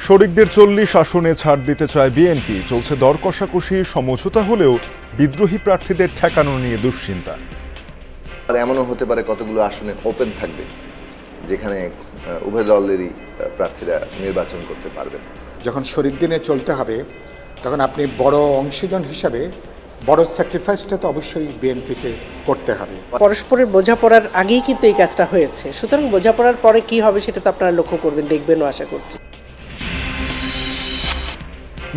শরিকদের ৪০ আসনে ছাড় দিতে চায় বিএনপি। চলছে দর কষাকষি, সমঝোতা হলেও বিদ্রোহী প্রার্থীদের ঠেকানো নিয়ে দুশ্চিন্তা। আর এমনও হতে পারে কতগুলো আসনে ওপেন থাকবে যেখানে উভয় দলেরই প্রার্থীরা নির্বাচন করতে পারবেন। যখন শরিক দিনে চলতে হবে তখন আপনি বড় অংশীজন হিসাবে বড় স্যাক্রিফাইসটা তো অবশ্যই বিএনপিকে করতে হবে। পরস্পরের বোঝাপড়ার আগেই কিন্তু এই কাজটা হয়েছে, সুতরাং বোঝাপড়ার পরে কি হবে সেটা তো আপনারা লক্ষ্য করবেন, দেখবেনও আশা করছি।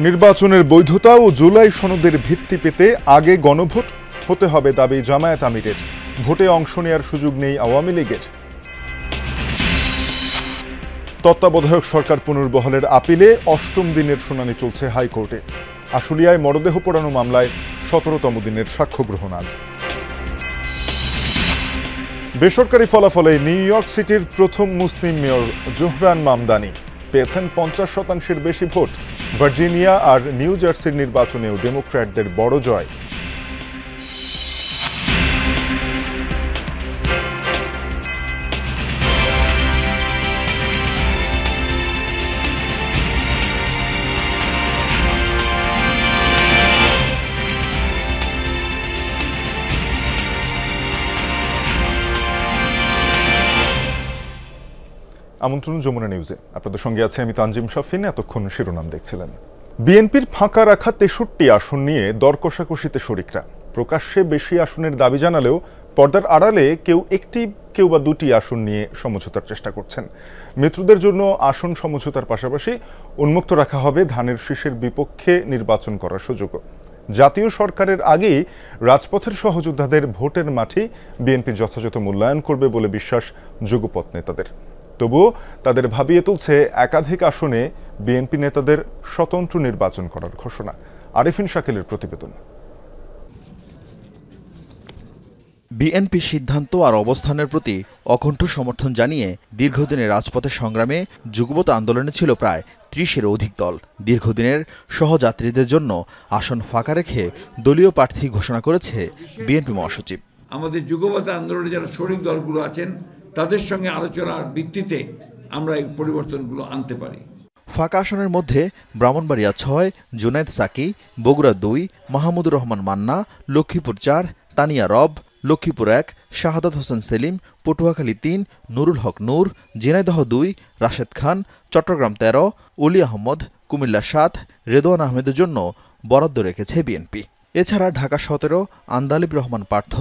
নির্বাচনের বৈধতা ও জুলাই সনদের ভিত্তি পেতে আগে গণভোট হতে হবে দাবি জামায়াত আমিরের। ভোটে অংশ নেওয়ার সুযোগ নেই আওয়ামী লীগের। তত্ত্বাবধায়ক সরকার পুনর্বহালের আপিলে ৮ম দিনের শুনানি চলছে হাইকোর্টে। আশুলিয়ায় মরদেহ পোড়ানো মামলায় ১৭তম দিনের সাক্ষ্য গ্রহণ আজ। বেসরকারি ফলাফলে নিউ ইয়র্ক সিটির প্রথম মুসলিম মেয়র জোহরান মামদানি পেয়েছেন ৫০% বেশি ভোট। ভার্জিনিয়া আর নিউ জার্সির নির্বাচনেও ডেমোক্র্যাটদের বড় জয়। আমন্ত্রণ যমুনা নিউজে, আপনাদের সঙ্গে আছে আমি তানজিম শাফিন। এতক্ষণ শিরোনাম দেখছিলেন। বিএনপির ফাঁকা রাখা ৬৩ আসন নিয়ে দর কষাকষিতে শরিকরা। প্রকাশ্যে বেশি আসনের দাবি জানালেও পর্দার আড়ালে কেউ একটি কেউ বা দুটি আসন নিয়ে সমঝোতার চেষ্টা করছেন। মিত্রদের জন্য আসন সমঝোতার পাশাপাশি উন্মুক্ত রাখা হবে ধানের শীষের বিপক্ষে নির্বাচন করার সুযোগও। জাতীয় সরকারের আগেই রাজপথের সহযোদ্ধাদের ভোটের মাঠে বিএনপি যথাযথ মূল্যায়ন করবে বলে বিশ্বাস যুগপৎ নেতাদের। তবুও তাদের ভাবিয়ে তুলছে একাধিক আসনে বিএনপি নেতাদের স্বতন্ত্র নির্বাচন করার ঘোষণা। আরিফিন শাকিলের প্রতিবেদন। বিএনপির সিদ্ধান্ত আর অবস্থানের প্রতি অকণ্ঠ সমর্থন জানিয়ে দীর্ঘদিনের রাজপথের সংগ্রামে যুগপৎ আন্দোলনে ছিল প্রায় ৩০-এর অধিক দল। দীর্ঘদিনের সহযাত্রীদের জন্য আসন ফাঁকা রেখে দলীয় প্রার্থী ঘোষণা করেছে বিএনপি মহাসচিব। আমাদের যুগপৎ আন্দোলনে যারা শরিক দলগুলো আছেন তাদের সঙ্গে আলোচনার ভিত্তিতে আমরা এই পরিবর্তনগুলো আনতে পারি। ফাঁকা আসনের মধ্যে ব্রাহ্মণবাড়িয়া ৬, জুনায়েদ সাকি, বগুড়া ২, মাহমুদুর রহমান মান্না, লক্ষ্মীপুর ৪, তানিয়া রব, লক্ষ্মীপুর ১, শাহাদাত হোসেন সেলিম, পটুয়াখালী ৩, নুরুল হক নূর, ঝিনাইদহ ২, রাশেদ খান, চট্টগ্রাম ১৩, অলি আহমদ, কুমিল্লা ৭, রেদওয়ান আহমেদের জন্য বরাদ্দ রেখেছে বিএনপি। এছাড়া ঢাকা ১৭ আন্দালিব রহমান পার্থ,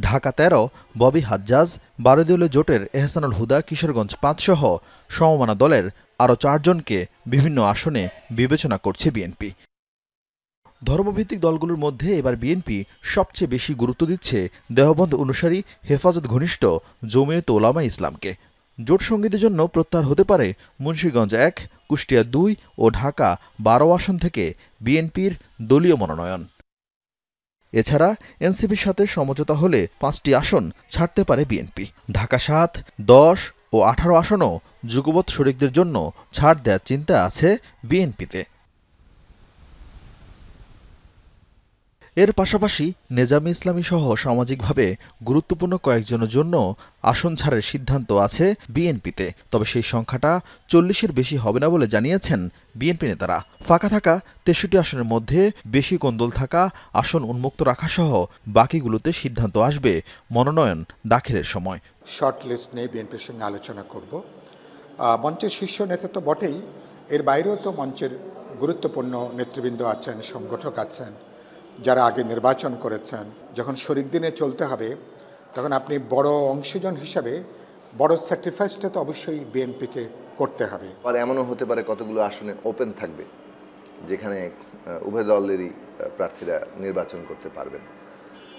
ঢাকা ১৩ ববি হাজ্জাজ, ১২ দলীয় জোটের এহসানুল হুদা কিশোরগঞ্জ ৫ সহ সমমানা দলের আরও ৪ জনকে বিভিন্ন আসনে বিবেচনা করছে বিএনপি। ধর্মভিত্তিক দলগুলোর মধ্যে এবার বিএনপি সবচেয়ে বেশি গুরুত্ব দিচ্ছে দেওবন্দ অনুসারী হেফাজত ঘনিষ্ঠ জমিয়তে ওলামা ইসলামকে। জোট সঙ্গীদের জন্য প্রত্যাহার হতে পারে মুন্সিগঞ্জ ১, কুষ্টিয়া ২ ও ঢাকা ১২ আসন থেকে বিএনপির দলীয় মনোনয়ন। এছাড়া এনসিপির সাথে সমঝোতা হলে ৫টি আসন ছাড়তে পারে বিএনপি। ঢাকা ৭, ১০ ও ১৮ আসনও যুগপৎ শরিকদের জন্য ছাড় দেওয়ার চিন্তা আছে বিএনপিতে। এর পাশাপাশি নেজামে ইসলামী সহ সামাজিকভাবে গুরুত্বপূর্ণ কয়েকজনের জন্য আসন ছাড়ের সিদ্ধান্ত আছে বিএনপিতে। তবে সেই সংখ্যাটা ৪০-এর বেশি হবে না বলে জানিয়েছেন বিএনপি নেতারা। ফাঁকা থাকা ৬৩ আসনের মধ্যে বেশি কোন্দল থাকা আসন উন্মুক্ত রাখা সহ বাকিগুলোতে সিদ্ধান্ত আসবে মনোনয়ন দাখিলের সময়। শর্ট লিস্ট নিয়ে বিএনপির সঙ্গে আলোচনা করব। মঞ্চের শীর্ষ নেতা তো বটেই, এর বাইরেও তো মঞ্চের গুরুত্বপূর্ণ নেতৃবৃন্দ আছেন, সংগঠক আছেন, যারা আগে নির্বাচন করেছেন। যখন শরিক দিনে চলতে হবে তখন আপনি বড় অংশীজন হিসাবে বড় স্যাক্রিফাইসটা তো অবশ্যই বিএনপিকে করতে হবে। আর এমনও হতে পারে কতগুলো আসনে ওপেন থাকবে যেখানে উভয় দলেরই প্রার্থীরা নির্বাচন করতে পারবেন।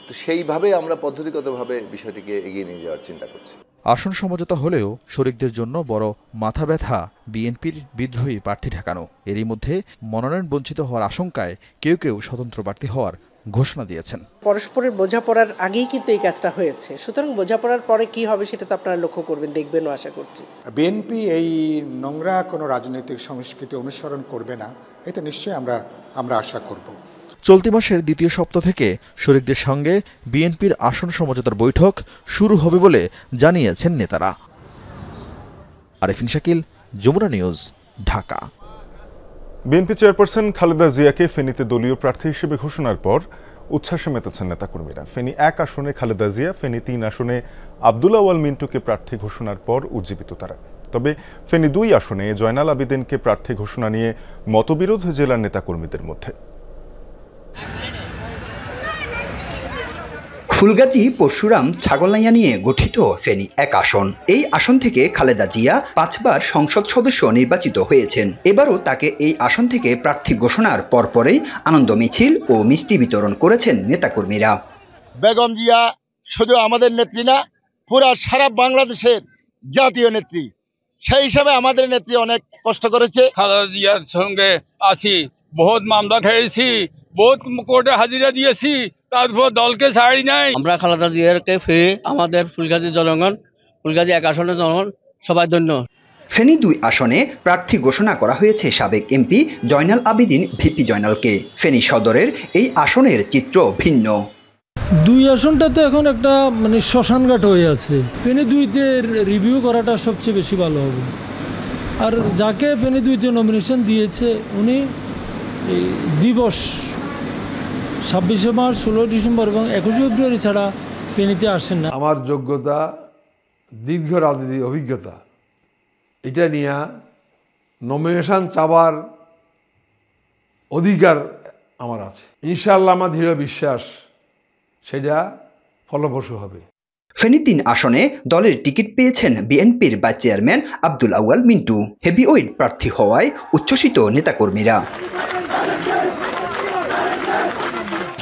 তো সেইভাবে আমরা পদ্ধতিগতভাবে বিষয়টিকে এগিয়ে নিয়ে যাওয়ার চিন্তা করছি। আসন সমঝোতা হলেও শরিকদের জন্য বড় মাথা ব্যথা বিএনপির বিদ্রোহী প্রার্থী ঠেকানো। এরই মধ্যে মনোনয়ন বঞ্চিত হওয়ার আশঙ্কায় কেউ কেউ স্বতন্ত্র প্রার্থী হওয়ার ঘোষণা দিয়েছেন। পরস্পরের বোঝাপড়ার আগেই কিন্তু এই কাজটা হয়েছে, সুতরাং বোঝাপড়ার পরে কি হবে সেটা তো আপনারা লক্ষ্য করবেন, দেখবেনও আশা করছি। বিএনপি এই নোংরা কোনো রাজনৈতিক সংস্কৃতি অনুসরণ করবে না, এটা নিশ্চয়ই আমরা আশা করব। চলতি মাসের দ্বিতীয় সপ্তাহ থেকে শরিকদের সঙ্গে বিএনপির আসন সমঝোতার বৈঠক শুরু হবে বলে জানিয়েছেন নেতারা। Arifin Shakil, Jamuna news, Dhaka. BNP chairperson Khaleda জিয়াকে ফেনীতে দলীয় প্রার্থী হিসেবে ঘোষণার পর উচ্ছ্বাসে মেতেছেন নেতাকর্মীরা। ফেনী 1 আসনে খালেদা জিয়া, ফেনী 3 আসনে আব্দুল আউয়াল মিন্টুকে প্রার্থী ঘোষণার পর উজ্জীবিত তারা। তবে ফেনী 2 আসনে জয়নাল আবেদিনকে প্রার্থী ঘোষণা নিয়ে মতবিরোধ জেলার নেতাকর্মীদের মধ্যে। ফুলগাজী পরশুরাম ছাগলনাইয়া নিয়ে গঠিত ফেনী 1 আসন। এই আসন থেকে খালেদা জিয়া 5 বার সংসদ সদস্য নির্বাচিত হয়েছেন। এবারও তাকে এই আসন থেকে প্রার্থী ঘোষণার পরপরেই আনন্দ মিছিল ও মিষ্টি বিতরণ করেছেন নেতাকর্মীরা। বেগম জিয়া শুধু আমাদের নেত্রী না, পুরা সারা বাংলাদেশের জাতীয় নেত্রী। সেই হিসাবে আমাদের নেত্রী অনেক কষ্ট করেছে। খালেদা জিয়ার সঙ্গে আছি, বহুত মামলা খেয়েছি, বহুত কোর্টে হাজিরা দিয়েছি, তারপর দলকে ছাড়ি নাই। আমরা খালেদা জিয়াকে ফিরে আমাদের ফুলগাজী জনগণ, ফুলগাজী 1 আসনের জনগণ সবাই ধন্য। ফেনী 2 আসনে প্রার্থী ঘোষণা করা হয়েছে সাবেক এমপি জয়নাল আবেদিন ভিপি জয়নালকে। ফেনী সদরের এই আসনের চিত্র ভিন্ন। 2 আসনটাতে এখন একটা শ্মশানঘাট হয়ে আছে। ফেনী 2-তে রিভিউ করাটা সবচেয়ে বেশি ভালো হবে। আর যাকে ফেনী 2-তে নমিনেশন দিয়েছে উনি এই দিবস 26শে মার্চ, 16 ডিসেম্বর এবং 21শে ফেব্রুয়ারি ছাড়া ফেনীতে আসেন না। আমার যোগ্যতা, দীর্ঘ রাজনীতি অভিজ্ঞতা, এটা নিয়ে নমিনেশন চাওয়ার অধিকার আমার আছে। ইনশাআল্লাহ আমার দৃঢ় বিশ্বাস সেটা ফলপ্রসূ হবে। ফেনী 3 আসনে দলের টিকিট পেয়েছেন বিএনপির vice chairman Abdul Awal Mintu. Heavyweight প্রার্থী হওয়ায় উচ্ছ্বসিত নেতাকর্মীরা।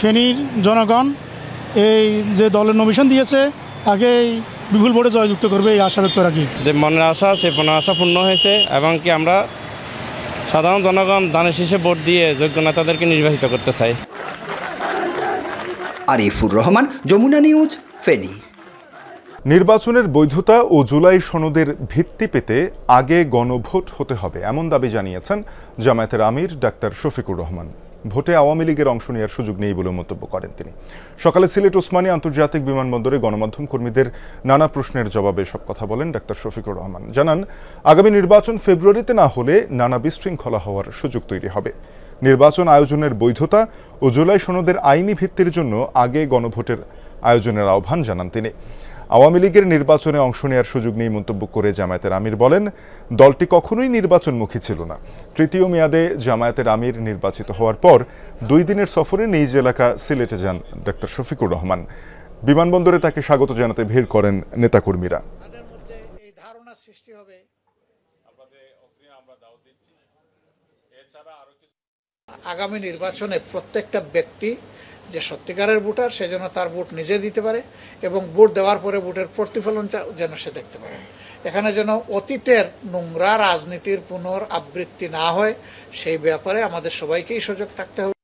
ফেনীর জনগণ এই যে দলের নমিনেশন দিয়েছে তাকে বিপুল ভোটে জয়যুক্ত করবে এই আশা ব্যক্ত রাখি। যে মনের আশা, সে মনের আশা পূর্ণ হয়েছে এবং কি আমরা সাধারণ জনগণ ধানের শীষে ভোট দিয়ে যোগ্য নেতাদেরকে নির্বাচিত করতে চাই। আরিফুর রহমান, যমুনা নিউজ, ফেনী। নির্বাচনের বৈধতা ও জুলাই সনদের ভিত্তি পেতে আগে গণভোট হতে হবে এমন দাবি জানিয়েছেন জামায়াতের আমির ডাক্তার শফিকুর রহমান। ভোটে আওয়ামী লীগের অংশ নেওয়ার সুযোগ নেই বলে মন্তব্য করেন তিনি। সকালে সিলেট ওসমানী আন্তর্জাতিক বিমানবন্দরে গণমাধ্যম কর্মীদের নানা প্রশ্নের জবাবে সব কথা বলেন ডাক্তার শফিকুর রহমান। জানান, আগামী নির্বাচন ফেব্রুয়ারিতে না হলে নানা বিশৃঙ্খলা হওয়ার সুযোগ তৈরি হবে। নির্বাচন আয়োজনের বৈধতা ও জুলাই সনদের আইনি ভিত্তির জন্য আগে গণভোটের আয়োজনের আহ্বান জানান তিনি। আওয়ামী লীগের নির্বাচনে অংশ নেওয়ার সুযোগ নেই মন্তব্য করে জামায়াতের আমির বলেন, দলটি কখনোই নির্বাচনমুখী ছিল না। তৃতীয় মেয়াদে জামায়াতের আমির নির্বাচিত হওয়ার পর 2 দিনের সফরে নিজ এলাকা সিলেটে যান ডাক্তার শফিকুর রহমান। বিমানবন্দরে তাকে স্বাগত জানাতে ভিড় করেন নেতাকর্মীরা। আগামী নির্বাচনে প্রত্যেকটা ব্যক্তি যে সত্যিকারের ভোটার সে যেন তার ভোট নিজে দিতে পারে এবং ভোট দেওয়ার পরে ভোটের প্রতিফলনটা যেন সে দেখতে পারে। এখানে যেন অতীতের নোংরা রাজনীতির পুনরাবৃত্তি না হয় সেই ব্যাপারে আমাদের সবাইকেই সজাগ থাকতে হবে।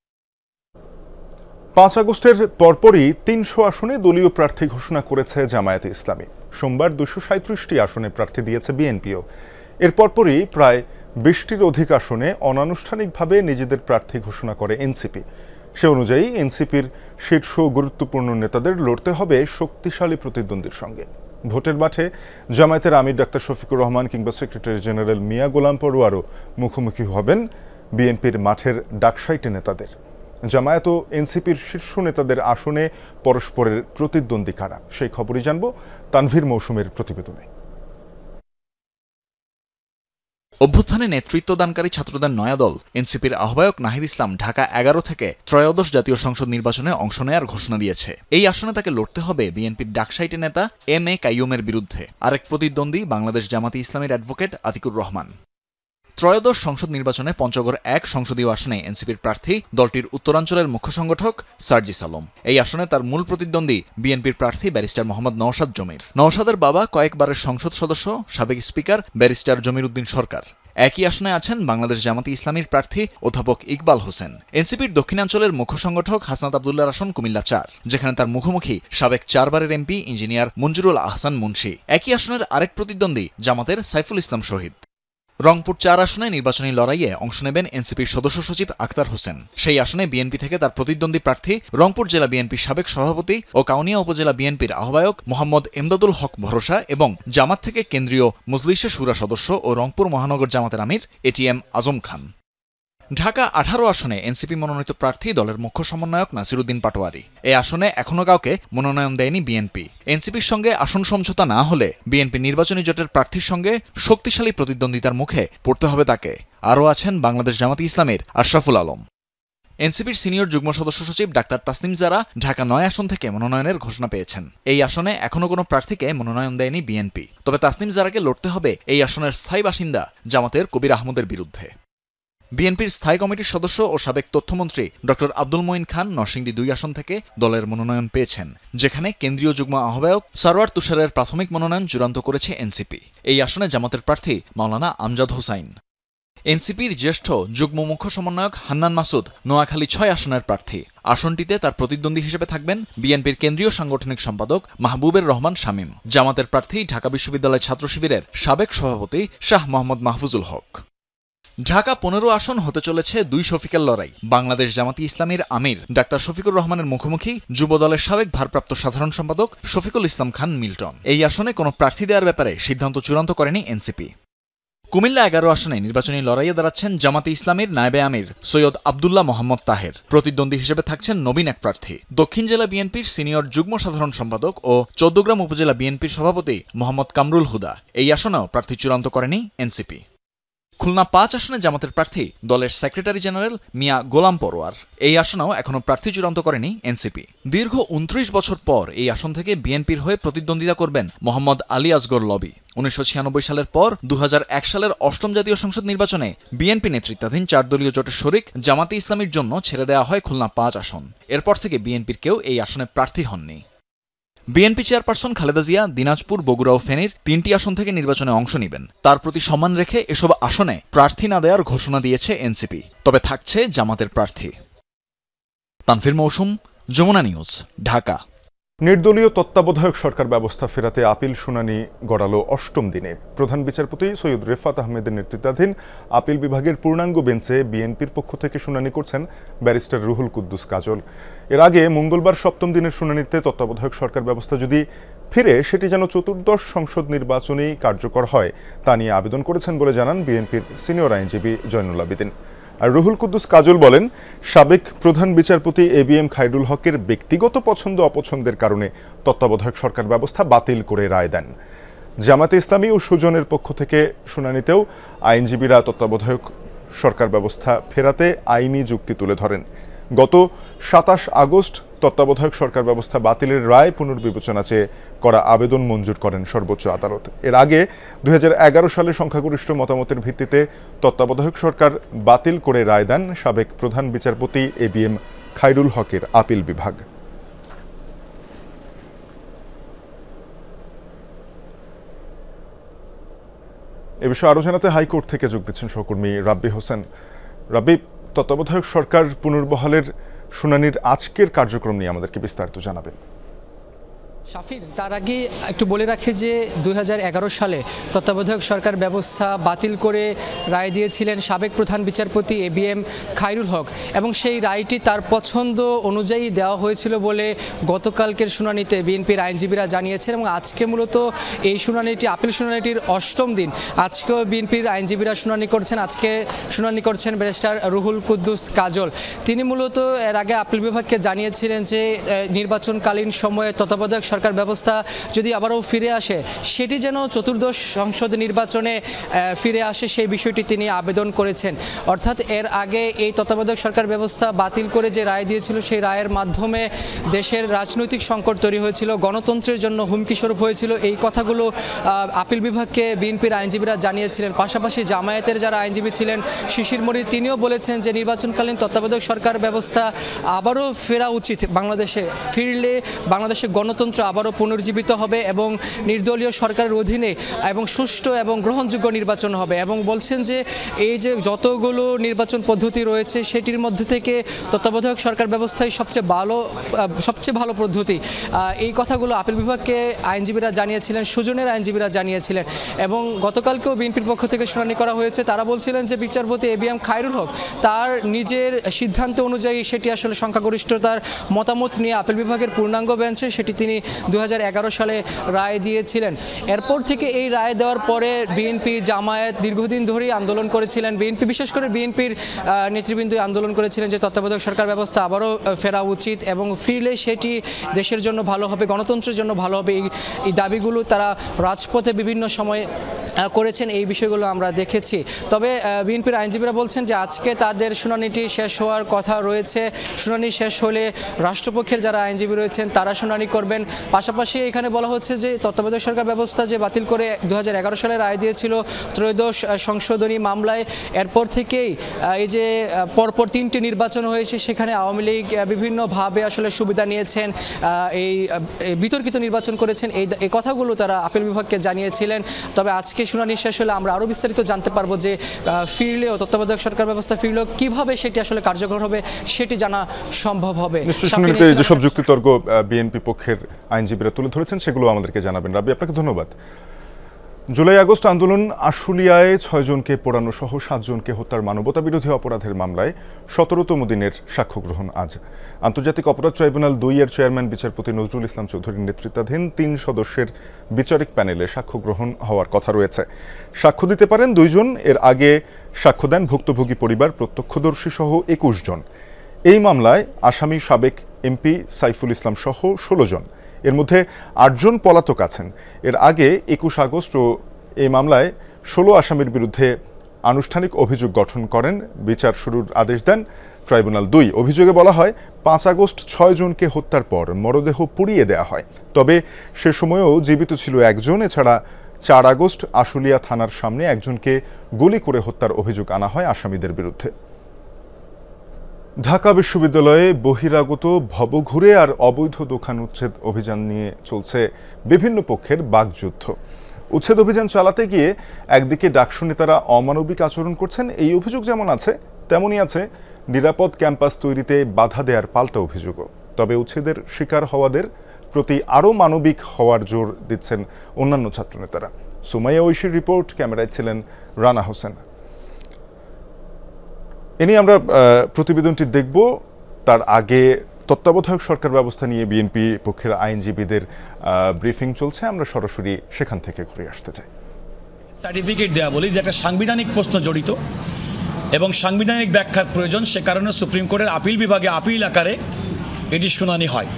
5 আগস্টের পরপরই 300 আসনে দলীয় প্রার্থী ঘোষণা করেছে জামায়াতে ইসলামী। সোমবার 237টি আসনে প্রার্থী দিয়েছে বিএনপিও। এর পরপরই প্রায় 20টির অধিক আসনে অনানুষ্ঠানিকভাবে নিজেদের প্রার্থী ঘোষণা করে এনসিপি। সে অনুযায়ী এনসিপির শীর্ষ গুরুত্বপূর্ণ নেতাদের লড়তে হবে শক্তিশালী প্রতিদ্বন্দ্বীর সঙ্গে। ভোটের মাঠে জামায়াতের আমির ডাক্তার শফিকুর রহমান কিংবা সেক্রেটারি জেনারেল মিয়া গোলাম পড়ুয়ারও মুখোমুখি হবেন বিএনপির মাঠের ডাকসাইটে নেতাদের। জামায়াত ও এনসিপির শীর্ষ নেতাদের আসনে পরস্পরের প্রতিদ্বন্দ্বী কারা, সেই খবরই জানব তানভীর মৌসুমের প্রতিবেদনে। অভ্যুত্থানে নেতৃত্বদানকারী ছাত্রদের নয়া দল এনসিপির আহ্বায়ক নাহিদ ইসলাম ঢাকা 11 থেকে ত্রয়োদশ জাতীয় সংসদ নির্বাচনে অংশ নেয়ার ঘোষণা দিয়েছে। এই আসনে তাকে লড়তে হবে বিএনপির ডাকসাইটে নেতা এম এ কাইয়ুমের বিরুদ্ধে। আরেক প্রতিদ্বন্দ্বী বাংলাদেশ জামাতি ইসলামীর অ্যাডভোকেট আতিকুর রহমান। ত্রয়োদশ সংসদ নির্বাচনে পঞ্চগড় 1 সংসদীয় আসনে এনসিপির প্রার্থী দলটির উত্তরাঞ্চলের মুখ্য সংগঠক সার্জিস আলম। এই আসনে তার মূল প্রতিদ্বন্দ্বী বিএনপির প্রার্থী ব্যারিস্টার মোহাম্মদ নওশাদ জমির। নওশাদের বাবা কয়েকবারের সংসদ সদস্য সাবেক স্পিকার ব্যারিস্টার জমির উদ্দিন সরকার। একই আসনে আছেন বাংলাদেশ জামাতি ইসলামীর প্রার্থী অধ্যাপক ইকবাল হোসেন। এনসিপির দক্ষিণাঞ্চলের মুখ্য সংগঠক হাসনাত আবদুল্লাহর আসন কুমিল্লা 4, যেখানে তার মুখোমুখি সাবেক 4 বারের এমপি ইঞ্জিনিয়ার মঞ্জুরুল আহসান মুন্সি। একই আসনের আরেক প্রতিদ্বন্দ্বী জামাতের সাইফুল ইসলাম শহীদ। রংপুর 4 আসনে নির্বাচনী লড়াইয়ে অংশ নেবেন এনসিপির সদস্য সচিব আক্তার হোসেন। সেই আসনে বিএনপি থেকে তার প্রতিদ্বন্দ্বী প্রার্থী রংপুর জেলা বিএনপির সাবেক সভাপতি ও কাউনিয়া উপজেলা বিএনপির আহ্বায়ক মোহাম্মদ এমদাদুল হক ভরসা এবং জামাত থেকে কেন্দ্রীয় মজলিসে শুরা সদস্য ও রংপুর মহানগর জামাতের আমির এটিএম আজম খান। ঢাকা 18 আসনে এনসিপি মনোনীত প্রার্থী দলের মুখ্য সমন্বয়ক নাসিরউদ্দিন পাটোয়ারি। এই আসনে এখনো কাউকে মনোনয়ন দেয়নি বিএনপি। এনসিপির সঙ্গে আসন সমঝোতা না হলে বিএনপি নির্বাচনী জোটের প্রার্থীর সঙ্গে শক্তিশালী প্রতিদ্বন্দ্বিতার মুখে পড়তে হবে তাকে। আরও আছেন বাংলাদেশ জামাতে ইসলামের আশরাফুল আলম। এনসিপির সিনিয়র যুগ্ম সদস্য সচিব ডাক্তার তাসনিম জারা ঢাকা 9 আসন থেকে মনোনয়নের ঘোষণা পেয়েছেন। এই আসনে এখনো কোনো প্রার্থীকে মনোনয়ন দেয়নি বিএনপি। তবে তাসনিম জারাকে লড়তে হবে এই আসনের স্থায়ী বাসিন্দা জামাতের কবির আহমদের বিরুদ্ধে। বিএনপির স্থায়ী কমিটির সদস্য ও সাবেক তথ্যমন্ত্রী ডক্টর আব্দুল মঈন খান নরসিংদী 2 আসন থেকে দলের মনোনয়ন পেয়েছেন, যেখানে কেন্দ্রীয় যুগ্ম আহ্বায়ক সরওয়ার তুষারের প্রাথমিক মনোনয়ন চূড়ান্ত করেছে এনসিপি। এই আসনে জামাতের প্রার্থী মাওলানা আমজাদ হোসাইন। এনসিপির জ্যেষ্ঠ যুগ্ম মুখ্য সমন্বয়ক হান্নান মাসুদ নোয়াখালী 6 আসনের প্রার্থী। আসনটিতে তার প্রতিদ্বন্দ্বী হিসেবে থাকবেন বিএনপির কেন্দ্রীয় সাংগঠনিক সম্পাদক মাহবুবের রহমান শামীম। জামাতের প্রার্থী ঢাকা বিশ্ববিদ্যালয় ছাত্র শিবিরের সাবেক সভাপতি শাহ মোহাম্মদ মাহফুজুল হক। ঢাকা 15 আসন হতে চলেছে 2 শফিকের লড়াই। বাংলাদেশ জামাতে ইসলামীর আমির ডাক্তার শফিকুর রহমানের মুখোমুখি যুবদলের সাবেক ভারপ্রাপ্ত সাধারণ সম্পাদক শফিকুল ইসলাম খান মিল্টন। এই আসনে কোনো প্রার্থী দেওয়ার ব্যাপারে সিদ্ধান্ত চূড়ান্ত করেনি এনসিপি। কুমিল্লা 11 আসনে নির্বাচনী লড়াইয়ে দাঁড়াচ্ছেন জামাতে ইসলামীর নায়েবে আমির সৈয়দ আব্দুল্লাহ মোহাম্মদ তাহের। প্রতিদ্বন্দ্বী হিসেবে থাকছেন নবীন এক প্রার্থী। দক্ষিণ জেলা বিএনপির সিনিয়র যুগ্ম সাধারণ সম্পাদক ও চৌদ্দগ্রাম উপজেলা বিএনপির সভাপতি মোহাম্মদ কামরুল হুদা। এই আসনেও প্রার্থী চূড়ান্ত করেনি এনসিপি। খুলনা 5 আসনে জামাতের প্রার্থী দলের সেক্রেটারি জেনারেল মিয়া গোলাম পরোয়ার। এই আসনেও এখনো প্রার্থী চূড়ান্ত করেনি এনসিপি। দীর্ঘ 29 বছর পর এই আসন থেকে বিএনপির হয়ে প্রতিদ্বন্দ্বিতা করবেন মোহাম্মদ আলী আসগর লবি। 1996 সালের পর 2001 সালের 8ম জাতীয় সংসদ নির্বাচনে বিএনপি নেতৃত্বাধীন 4 দলীয় জোটের শরিক জামাতে ইসলামীর জন্য ছেড়ে দেওয়া হয় খুলনা 5 আসন। এরপর থেকে বিএনপির কেউ এই আসনে প্রার্থী হননি। বিএনপি চেয়ারপারসন খালেদা জিয়া দিনাজপুর, বগুড়া ও ফেনীর 3টি আসন থেকে নির্বাচনে অংশ নেবেন। তার প্রতি সম্মান রেখে এসব আসনে প্রার্থী না দেওয়ার ঘোষণা দিয়েছে এনসিপি। তবে থাকছে জামাতের প্রার্থী। তানফির মৌসুম, যমুনা নিউজ, ঢাকা। নির্দলীয় তত্ত্বাবধায়ক সরকার ব্যবস্থা ফেরাতে আপিল শুনানি গড়ালো 8ম দিনে। প্রধান বিচারপতি সৈয়দ রেফাত আহমেদের নেতৃত্বাধীন আপিল বিভাগের পূর্ণাঙ্গ বেঞ্চে বিএনপির পক্ষ থেকে শুনানি করছেন ব্যারিস্টার রুহুল কুদ্দুস কাজল। এর আগে মঙ্গলবার 7ম দিনের শুনানিতে তত্ত্বাবধায়ক সরকার ব্যবস্থা যদি ফিরে সেটি যেন 14দশ সংসদ নির্বাচনেই কার্যকর হয় তা নিয়ে আবেদন করেছেন বলে জানান বিএনপির সিনিয়র আইনজীবী জয়নুল আবেদিন। আর রুহুল কুদ্দুস কাজল বলেন, সাবেক প্রধান বিচারপতি এবিএম খায়রুল হকের ব্যক্তিগত পছন্দ অপছন্দের কারণে তত্ত্বাবধায়ক সরকার ব্যবস্থা বাতিল করে রায় দেন। জামাতে ইসলামী ও সুজনের পক্ষ থেকে শুনানিতেও আইনজীবীরা তত্ত্বাবধায়ক সরকার ব্যবস্থা ফেরাতে আইনি যুক্তি তুলে ধরেন। গত 27 আগস্ট তত্ত্বাবধায়ক সরকার ব্যবস্থা বাতিলের রায় পুনর্বিবেচনা চেয়ে করা আবেদন মঞ্জুর করেন সর্বোচ্চ আদালত। এর আগে 2011 সালে সংখ্যাগরিষ্ঠ মতামতের ভিত্তিতে তত্ত্বাবধায়ক সরকার বাতিল করে রায় দেন সাবেক প্রধান বিচারপতি এবিএম খায়রুল হকের আপিল বিভাগ। এ বিষয়ে আরও জানাতে হাইকোর্ট থেকে যোগ দিচ্ছেন সহকর্মী রাব্বি হোসেন। রাব্বি, তত্ত্বাবধায়ক সরকার পুনর্বহালের শুনানির আজকের কার্যক্রম নিয়ে আমাদেরকে বিস্তারিত জানাবেন। শাফির, তার আগে একটু বলে রাখি যে 2011 সালে তত্ত্বাবধায়ক সরকার ব্যবস্থা বাতিল করে রায় দিয়েছিলেন সাবেক প্রধান বিচারপতি এবিএম খায়রুল হক এবং সেই রায়টি তার পছন্দ অনুযায়ী দেওয়া হয়েছিল বলে গতকালকের শুনানিতে বিএনপির আইনজীবীরা জানিয়েছেন এবং আজকে মূলত এই শুনানিটি আপিল শুনানিটির 8ম দিন। আজকেও বিএনপির আইনজীবীরা শুনানি করছেন। আজকে শুনানি করছেন ব্যারিস্টার রুহুল কুদ্দুস কাজল। তিনি মূলত এর আগে আপিল বিভাগকে জানিয়েছিলেন যে নির্বাচনকালীন সময়ে তত্ত্বাবধায়ক সরকার ব্যবস্থা যদি আবারও ফিরে আসে সেটি যেন 14দশ সংসদ নির্বাচনে ফিরে আসে সেই বিষয়টি তিনি আবেদন করেছেন। অর্থাৎ এর আগে এই তত্ত্বাবধায়ক সরকার ব্যবস্থা বাতিল করে যে রায় দিয়েছিল সেই রায়ের মাধ্যমে দেশের রাজনৈতিক সংকট তৈরি হয়েছিল, গণতন্ত্রের জন্য হুমকি স্বরূপ হয়েছিল। এই কথাগুলো আপিল বিভাগকে বিএনপির আইনজীবীরা জানিয়েছিলেন। পাশাপাশি জামায়াতের যারা আইনজীবী ছিলেন শিশির মনির, তিনিও বলেছেন যে নির্বাচনকালীন তত্ত্বাবধায়ক সরকার ব্যবস্থা আবারও ফেরা উচিত। বাংলাদেশে ফিরলে বাংলাদেশে গণতন্ত্র আবারও পুনর্জীবিত হবে এবং নির্দলীয় সরকারের অধীনে এবং সুষ্ঠু এবং গ্রহণযোগ্য নির্বাচন হবে এবং বলছেন যে এই যে যতগুলো নির্বাচন পদ্ধতি রয়েছে সেটির মধ্যে থেকে তত্ত্বাবধায়ক সরকার ব্যবস্থাই সবচেয়ে ভালো পদ্ধতি। এই কথাগুলো আপিল বিভাগকে আইনজীবীরা জানিয়েছিলেন, সুজনের আইনজীবীরা জানিয়েছিলেন এবং গতকালকেও বিএনপির পক্ষ থেকে শুনানি করা হয়েছে। তারা বলছিলেন যে বিচারপতি এবিএম খায়রুল হক তার নিজের সিদ্ধান্ত অনুযায়ী সেটি আসলে সংখ্যাগরিষ্ঠতার মতামত নিয়ে আপিল বিভাগের পূর্ণাঙ্গ বেঞ্চে সেটি তিনি 2011 সালে রায় দিয়েছিলেন। এরপর থেকে এই রায় দেওয়ার পরে বিএনপি জামায়াত দীর্ঘদিন ধরেই আন্দোলন করেছিলেন। বিএনপি বিশেষ করে বিএনপির নেতৃবৃন্দ আন্দোলন করেছিলেন যে তত্ত্বাবধায়ক সরকার ব্যবস্থা আবারও ফেরা উচিত এবং ফিরলে সেটি দেশের জন্য ভালো হবে, গণতন্ত্রের জন্য ভালো হবে। এই দাবিগুলো তারা রাজপথে বিভিন্ন সময়ে করেছেন, এই বিষয়গুলো আমরা দেখেছি। তবে বিএনপির আইনজীবীরা বলছেন যে আজকে তাদের শুনানিটি শেষ হওয়ার কথা রয়েছে। শুনানি শেষ হলে রাষ্ট্রপক্ষের যারা আইনজীবী রয়েছেন তারা শুনানি করবেন। পাশাপাশি এখানে বলা হচ্ছে যে তত্ত্বাবধায়ক সরকার ব্যবস্থা যে বাতিল করে 2011 সালে রায় দিয়েছিল ত্রয়োদশ সংশোধনী মামলায়, এরপর থেকেই এই যে পরপর 3টি নির্বাচন হয়েছে, সেখানে আওয়ামী লীগ বিভিন্নভাবে আসলে সুবিধা নিয়েছেন, এই বিতর্কিত নির্বাচন করেছেন, এই কথাগুলো তারা আপিল বিভাগকে জানিয়েছিলেন। তবে আজকে শুনানি শেষ হলে আমরা আরও বিস্তারিত জানতে পারবো যে ফিরলেও তত্ত্বাবধায়ক সরকার ব্যবস্থা ফিরলেও কিভাবে সেটি আসলে কার্যকর হবে সেটি জানা সম্ভব হবে। যেসব যুক্তিতর্ক বিএনপি পক্ষের আইনজীবীরা তুলে ধরেছেন সেগুলো আমাদেরকে জানাবেন। রাবি, আপনাকে ধন্যবাদ। জুলাই আগস্ট আন্দোলন আশুলিয়ায় 6 জনকে পোড়ানো সহ 7 জনকে হত্যার মানবতাবিরোধী অপরাধের মামলায় 17তম দিনের সাক্ষ্য গ্রহণ আজ। আন্তর্জাতিক অপরাধ ট্রাইব্যুনাল 2 এর চেয়ারম্যান বিচারপতি নজরুল ইসলাম চৌধুরীর নেতৃত্বাধীন 3 সদস্যের বিচারিক প্যানেলে সাক্ষ্য গ্রহণ হওয়ার কথা রয়েছে। সাক্ষ্য দিতে পারেন 2 জন। এর আগে সাক্ষ্য দেন ভুক্তভোগী পরিবার, প্রত্যক্ষদর্শী সহ 21 জন। এই মামলায় আসামি সাবেক এমপি সাইফুল ইসলাম সহ 16 জন। এর মধ্যে 8 জন পলাতক আছেন। এর আগে 21 আগস্ট এই মামলায় 16 আসামির বিরুদ্ধে আনুষ্ঠানিক অভিযোগ গঠন করেন, বিচার শুরুর আদেশ দেন ট্রাইব্যুনাল 2। অভিযোগে বলা হয় 5 আগস্ট 6 জনকে হত্যার পর মরদেহ পুড়িয়ে দেওয়া হয়, তবে সে সময়েও জীবিত ছিল 1 জন। এছাড়া 4 আগস্ট আশুলিয়া থানার সামনে একজনকে গুলি করে হত্যার অভিযোগ আনা হয় আসামিদের বিরুদ্ধে। ঢাকা বিশ্ববিদ্যালয়ে বহিরাগত ভবঘুরে আর অবৈধ দোকান উচ্ছেদ অভিযান নিয়ে চলছে বিভিন্ন পক্ষের বাকযুদ্ধ। উচ্ছেদ অভিযান চালাতে গিয়ে একদিকে ডাকসু নেতারা অমানবিক আচরণ করছেন, এই অভিযোগ যেমন আছে তেমনই আছে নিরাপদ ক্যাম্পাস তৈরিতে বাধা দেওয়ার পাল্টা অভিযোগও। তবে উচ্ছেদের শিকার হওয়াদের প্রতি আরও মানবিক হওয়ার জোর দিচ্ছেন অন্যান্য ছাত্রনেতারা। সুমাইয়া ঐশীর রিপোর্ট, ক্যামেরায় ছিলেন রানা হোসেন। এ নিয়ে আমরা প্রতিবেদনটি দেখব। তার আগে তত্ত্বাবধায়ক সরকার ব্যবস্থা নিয়ে বিএনপি পক্ষের আইনজীবীদের ব্রিফিং চলছে, আমরা সরাসরি সেখান থেকে ঘুরে আসতে চাই। সার্টিফিকেট দেওয়া বলি যে একটা সাংবিধানিক প্রশ্ন জড়িত এবং সাংবিধানিক ব্যাখ্যার প্রয়োজন, সে কারণে সুপ্রিম কোর্টের আপিল বিভাগে আপিল আকারে এটি শুনানি হয়।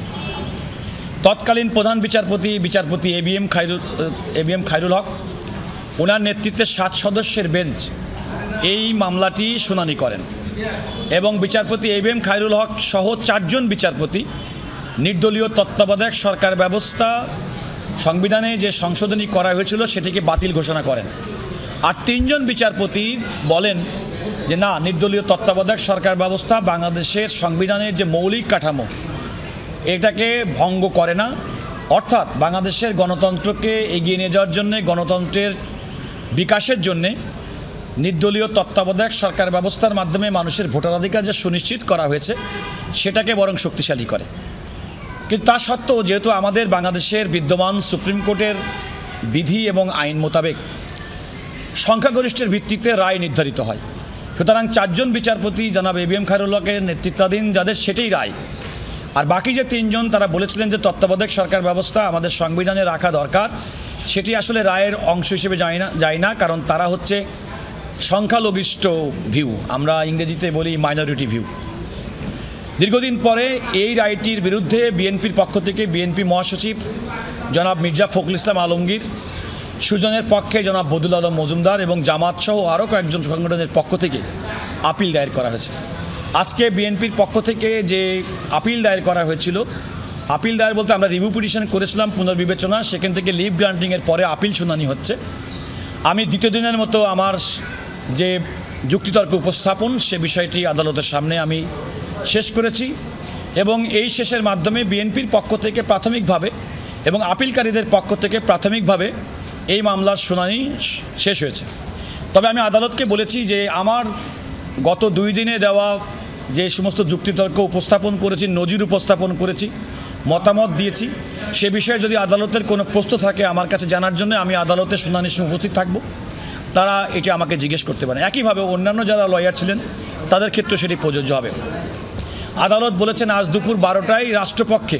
তৎকালীন প্রধান বিচারপতি এবিএম খায়রুল হক, ওনার নেতৃত্বে 7 সদস্যের বেঞ্চ এই মামলাটি শুনানি করেন এবং বিচারপতি এবিএম খায়রুল হক সহ 4 জন বিচারপতি নির্দলীয় তত্ত্বাবধায়ক সরকার ব্যবস্থা সংবিধানে যে সংশোধনী করা হয়েছিল সেটিকে বাতিল ঘোষণা করেন। আর 3 জন বিচারপতি বলেন যে না, নির্দলীয় তত্ত্বাবধায়ক সরকার ব্যবস্থা বাংলাদেশের সংবিধানের যে মৌলিক কাঠামো এটাকে ভঙ্গ করে না, অর্থাৎ বাংলাদেশের গণতন্ত্রকে এগিয়ে নিয়ে যাওয়ার জন্যে, গণতন্ত্রের বিকাশের জন্যে নির্দলীয় তত্ত্বাবধায়ক সরকার ব্যবস্থার মাধ্যমে মানুষের ভোটাধিকার যে সুনিশ্চিত করা হয়েছে সেটাকে বরং শক্তিশালী করে। কিন্তু তা সত্ত্বেও যেহেতু আমাদের বাংলাদেশের বিদ্যমান সুপ্রিম কোর্টের বিধি এবং আইন মোতাবেক সংখ্যাগরিষ্ঠের ভিত্তিতে রায় নির্ধারিত হয়, সুতরাং 4 জন বিচারপতি জনাব এবিএম খায়রুল হকের নেতৃত্বাধীন যাদের সেটাই রায়। আর বাকি যে 3 জন তারা বলেছিলেন যে তত্ত্বাবধায়ক সরকার ব্যবস্থা আমাদের সংবিধানে রাখা দরকার, সেটি আসলে রায়ের অংশ হিসেবে যায় না, কারণ তারা হচ্ছে সংখ্যালঘিষ্ঠ ভিউ, আমরা ইংরেজিতে বলি মাইনরিটি ভিউ। দীর্ঘদিন পরে এই রায়টির বিরুদ্ধে বিএনপির পক্ষ থেকে বিএনপি মহাসচিব জনাব মির্জা ফখরুল ইসলাম আলমগীর, সুজনের পক্ষে জনাব বদুল আলম মজুমদার এবং জামাত সহ আরও কয়েকজন সংগঠনের পক্ষ থেকে আপিল দায়ের করা হয়েছে। আজকে বিএনপির পক্ষ থেকে যে আপিল দায়ের করা হয়েছিল, আপিল দায়ের বলতে আমরা রিভিউ পিটিশন করেছিলাম পুনর্বিবেচনা, সেখান থেকে লিভ গ্রান্টিংয়ের পরে আপিল শুনানি হচ্ছে। আমি দ্বিতীয় দিনের মতো আমার যে যুক্তিতর্ক উপস্থাপন সে বিষয়টি আদালতের সামনে আমি শেষ করেছি এবং এই শেষের মাধ্যমে বিএনপির পক্ষ থেকে প্রাথমিকভাবে এবং আপিলকারীদের পক্ষ থেকে প্রাথমিকভাবে এই মামলার শুনানি শেষ হয়েছে। তবে আমি আদালতকে বলেছি যে আমার গত 2 দিনে দেওয়া যে সমস্ত যুক্তিতর্ক উপস্থাপন করেছি, নজির উপস্থাপন করেছি, মতামত দিয়েছি, সে বিষয়ে যদি আদালতের কোনো প্রশ্ন থাকে আমার কাছে জানার জন্য আমি আদালতের শুনানির সময় উপস্থিত থাকব, তারা এটি আমাকে জিজ্ঞেস করতে পারেন। একইভাবে অন্যান্য যারা লয়ার ছিলেন তাদের ক্ষেত্রে সেটি প্রযোজ্য হবে। আদালত বলেছেন আজ দুপুর 12টায় রাষ্ট্রপক্ষে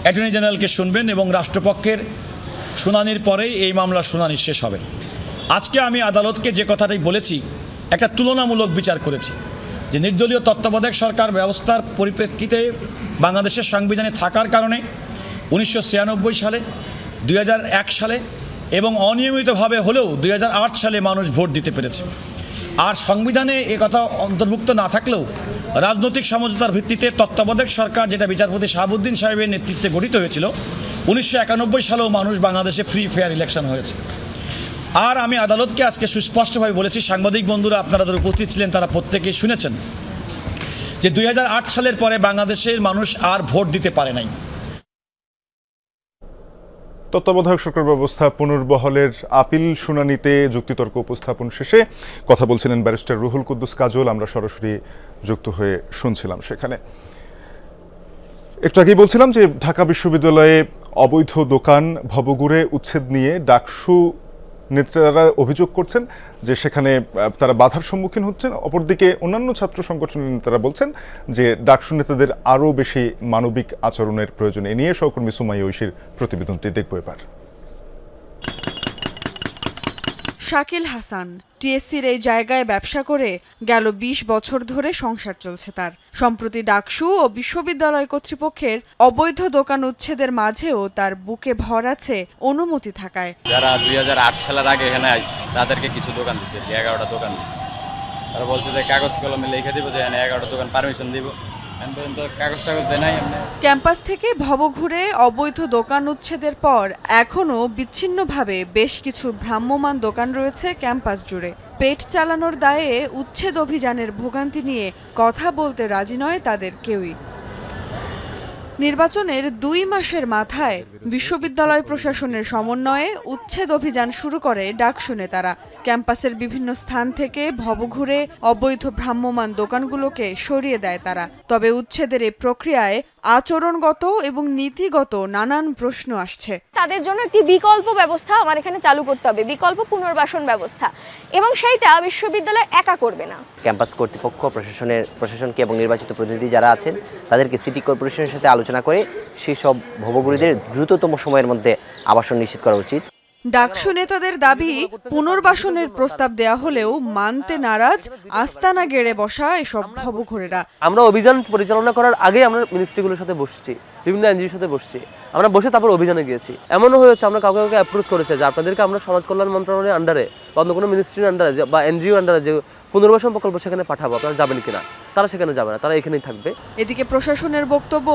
অ্যাটর্নি জেনারেলকে শুনবেন এবং রাষ্ট্রপক্ষের শুনানির পরেই এই মামলার শুনানি শেষ হবে। আজকে আমি আদালতকে যে কথাটাই বলেছি, একটা তুলনামূলক বিচার করেছি যে নির্দলীয় তত্ত্বাবধায়ক সরকার ব্যবস্থার পরিপ্রেক্ষিতে বাংলাদেশের সংবিধানে থাকার কারণে 1996 সালে, 2001 সালে এবং অনিয়মিতভাবে হলেও 2008 সালে মানুষ ভোট দিতে পেরেছে। আর সংবিধানে এ কথা অন্তর্ভুক্ত না থাকলেও রাজনৈতিক সমঝোতার ভিত্তিতে তত্ত্বাবধায়ক সরকার, যেটা বিচারপতি শাহাবুদ্দিন সাহেবের নেতৃত্বে গঠিত হয়েছিল, 1991 সালেও মানুষ বাংলাদেশে ফ্রি ফেয়ার ইলেকশন হয়েছে। আর আমি আদালতকে আজকে সুস্পষ্টভাবে বলেছি, সাংবাদিক বন্ধুরা আপনারা যারা উপস্থিত ছিলেন তারা প্রত্যেকেই শুনেছেন যে 2008 সালের পরে বাংলাদেশের মানুষ আর ভোট দিতে পারে নাই। তত্ত্বাবধায়ক সরকার ব্যবস্থা পুনর্বহলের আপিল শুনানিতে যুক্তিতর্ক উপস্থাপন শেষে কথা বলছিলেন ব্যারিস্টার রুহুল কুদ্দুস কাজল। আমরা সরাসরি যুক্ত হয়ে শুনছিলাম সেখানে। একটু আগেই বলছিলাম যে ঢাকা বিশ্ববিদ্যালয়ে অবৈধ দোকান ভবঘুরে উচ্ছেদ নিয়ে ডাকসু নেতারা অভিযোগ করছেন যে সেখানে তারা বাধার সম্মুখীন হচ্ছেন। অপরদিকে অন্যান্য ছাত্র সংগঠনের নেতারা বলছেন যে ডাকসু নেতাদের আরও বেশি মানবিক আচরণের প্রয়োজন। এ নিয়ে সহকর্মী সুমাইয়া ঐশীর প্রতিবেদনটি দেখব এবার। শাকিল হাসান টিএসসির এই জায়গায় ব্যবসা করে গেল 20 বছর ধরে সংসার চলছে তার। সম্প্রতি ডাকসু ও বিশ্ববিদ্যালয় কর্তৃপক্ষের অবৈধ দোকান উচ্ছেদের মাঝেও তার বুকে ভর আছে অনুমতি থাকায়। যারা 2008 সালের আগে এখানে আসছে তাদেরকে কিছু দোকান দিচ্ছে, 11টা দোকান দিচ্ছে। তারা বলছে যে কাগজ কলমে লিখে দিব যে 11টা দোকান পারমিশন দিব, ক্যাম্পাস থেকে ভবঘুরে অবৈধ দোকান উচ্ছেদের পর এখনও বিচ্ছিন্নভাবে বেশ কিছু ভ্রাম্যমাণ দোকান রয়েছে ক্যাম্পাস জুড়ে। পেট চালানোর দায়ে উচ্ছেদ অভিযানের ভোগান্তি নিয়ে কথা বলতে রাজি নয় তাদের কেউই। নির্বাচনের 2 মাসের মাথায় বিশ্ববিদ্যালয় প্রশাসনের সমন্বয়ে উচ্ছেদ অভিযান শুরু করে ডাকসু নেতারা। ক্যাম্পাসের বিভিন্ন স্থান থেকে ভবঘুরে অবৈধ ভ্রাম্যমাণ দোকানগুলোকে সরিয়ে দেয় তারা। তবে উচ্ছেদের এই প্রক্রিয়ায় আচরণগত এবং নীতিগত নানান প্রশ্ন আসছে। তাদের জন্য একটি বিকল্প ব্যবস্থা আমার এখানে চালু করতে হবে, বিকল্প পুনর্বাসন ব্যবস্থা, এবং সেইটা বিশ্ববিদ্যালয় একা করবে না। ক্যাম্পাস কর্তৃপক্ষ, প্রশাসনকে এবং নির্বাচিত প্রতিনিধি যারা আছেন তাদেরকে সিটি কর্পোরেশনের সাথে আলোচনা করে সেই সব ভবঘুরিদের দ্রুততম সময়ের মধ্যে আবাসন নিশ্চিত করা উচিত। ডাকসু নেতাদের দাবি, পুনর্বাসনের প্রস্তাব দেয়া হলেও মানতে নারাজ আস্তানা গেড়ে বসা এসব ভবঘুরেরা। আমরা অভিযান পরিচালনা করার আগে আমরা মিনিস্ট্রিগুলোর সাথে বসছি, বিভিন্ন এনজিওর সাথে বসছি, আমরা বসে তারপর অভিযানে গিয়েছি। এমনও হয়েছে আমরা কাউকে কাউকে অ্যাপ্রোচ করেছে যে আপনাদেরকে আমরা সমাজ কল্যাণ মন্ত্রণালয়ের আন্ডারে বা অন্য কোনো মিনিস্ট্রির আন্ডারে বা এনজিও আন্ডারে যে পুনর্বাসন প্রকল্প সেখানে পাঠাবো, আপনারা যাবেন কিনা। তারা সেখানে যাবে না, তারা এখানেই থাকবে। এদিকে প্রশাসনের বক্তব্য,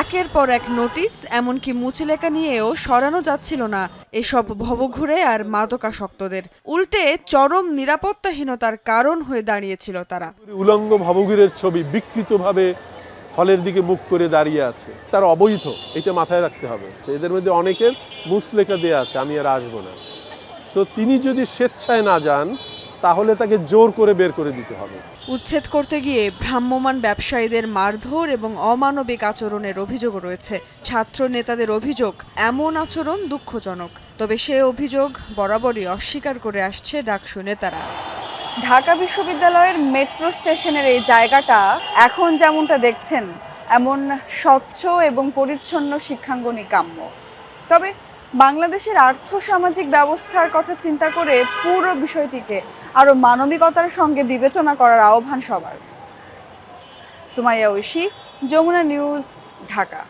একের পর এক নোটিশ, এমনকি মুচিলেখা নিয়েও সরানো যাচ্ছিল না এসব ভবঘুরে আর মাদকাসক্তদের। উল্টে চরম নিরাপত্তাহীনতার কারণ হয়ে দাঁড়িয়েছিল তারা। উলঙ্গ ভবঘুরের ছবি বিকৃতভাবে হলের দিকে মুখ করে দাঁড়িয়ে আছে, তার অবৈধ, এটা মাথায় রাখতে হবে। এদের মধ্যে অনেকের মুচলেখা দেওয়া আছে আমি আর আসবো না। তো তিনি যদি স্বেচ্ছায় না যান তাহলে তাকে জোর করে বের করে দিতে হবে। উচ্ছেদ করতে গিয়ে ভ্রাম্যমাণ ব্যবসায়ীদের মারধর এবং অমানবিক আচরণের অভিযোগ রয়েছে। ছাত্র নেতাদের অভিযোগ, এমন আচরণ দুঃখজনক। তবে সে অভিযোগ বরাবরই অস্বীকার করে আসছে ডাকসু নেতারা। ঢাকা বিশ্ববিদ্যালয়ের মেট্রো স্টেশনের এই জায়গাটা এখন যেমনটা দেখছেন এমন স্বচ্ছ এবং পরিচ্ছন্ন শিক্ষাঙ্গনই কাম্য। তবে বাংলাদেশের আর্থসামাজিক ব্যবস্থার কথা চিন্তা করে পুরো বিষয়টিকে আরও মানবিকতার সঙ্গে বিবেচনা করার আহ্বান সবার। সুমাইয়া ঐশী, যমুনা নিউজ, ঢাকা।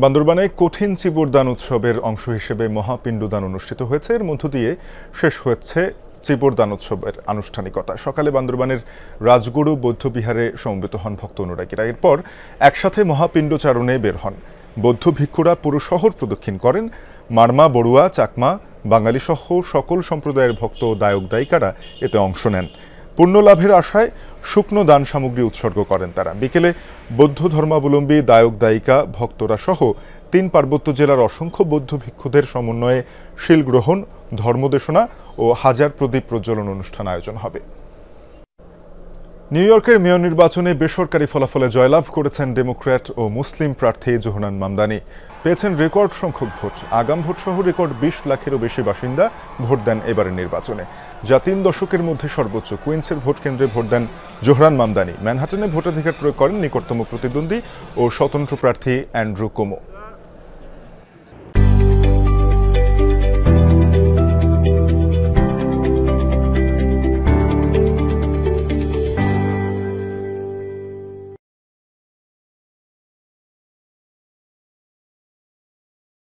বান্দরবানে কঠিন চিবরদান উৎসবের অংশ হিসেবে মহাপিণ্ডদান অনুষ্ঠিত হয়েছে। এর মধ্য দিয়ে শেষ হয়েছে চিবরদান উৎসবের আনুষ্ঠানিকতা। সকালে বান্দরবানের রাজগুরু বৌদ্ধবিহারে সমবেত হন ভক্ত অনুরাগীরা। এরপর একসাথে মহাপিণ্ডচারণে বের হন। বৌদ্ধ ভিক্ষুরা পুরো শহর প্রদক্ষিণ করেন। মারমা, বড়ুয়া, চাকমা, বাঙালি সহ সকল সম্প্রদায়ের ভক্ত ও দায়ক দায়িকারা এতে অংশ নেন। পুণ্য লাভের আশায় শুকনো দান সামগ্রী উৎসর্গ করেন তারা। বিকেলে বৌদ্ধ ধর্মাবলম্বী দায়ক দায়িকা, ভক্তরা সহ 3 পার্বত্য জেলার অসংখ্য বৌদ্ধ ভিক্ষুদের সমন্বয়ে শিল গ্রহণ, ধর্মদেশনা ও হাজার প্রদীপ প্রজ্বলন অনুষ্ঠান আয়োজন হবে। নিউ ইয়র্কের মেয়র নির্বাচনে বেসরকারি ফলাফলে জয়লাভ করেছেন ডেমোক্র্যাট ও মুসলিম প্রার্থী জোহরান মামদানি। পেয়েছেন রেকর্ড সংখ্যক ভোট। আগাম ভোট সহ রেকর্ড 20 লাখেরও বেশি বাসিন্দা ভোট দেন এবারের নির্বাচনে, যা 3 দশকের মধ্যে সর্বোচ্চ। কুইন্সের ভোট কেন্দ্রে ভোট দেন জোহরান মামদানি। ম্যানহাটনে ভোটাধিকার প্রয়োগ করেন নিকটতম প্রতিদ্বন্দ্বী ও স্বতন্ত্র প্রার্থী অ্যান্ড্রু কোমো।